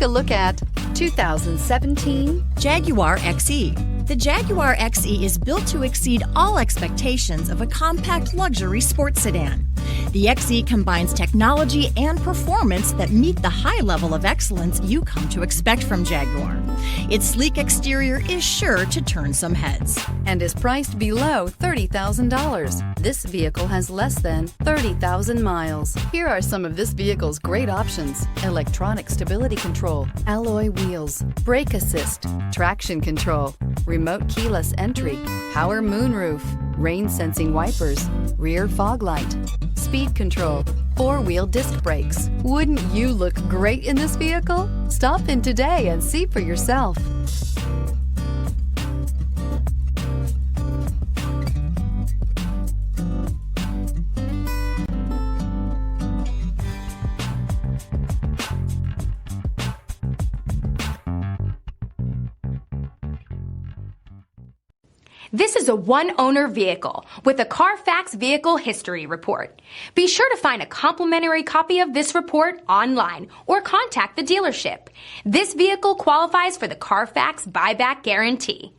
Take a look at 2017 Jaguar XE. The Jaguar XE is built to exceed all expectations of a compact luxury sports sedan. The XE combines technology and performance that meet the high level of excellence you come to expect from Jaguar. Its sleek exterior is sure to turn some heads and is priced below $30,000. This vehicle has less than 30,000 miles. Here are some of this vehicle's great options: electronic stability control, alloy wheels, brake assist, traction control, remote keyless entry, power moonroof, rain sensing wipers, rear fog light, speed control, four-wheel disc brakes. Wouldn't you look great in this vehicle? Stop in today and see for yourself. This is a one-owner vehicle with a Carfax Vehicle History Report. Be sure to find a complimentary copy of this report online or contact the dealership. This vehicle qualifies for the Carfax Buyback Guarantee.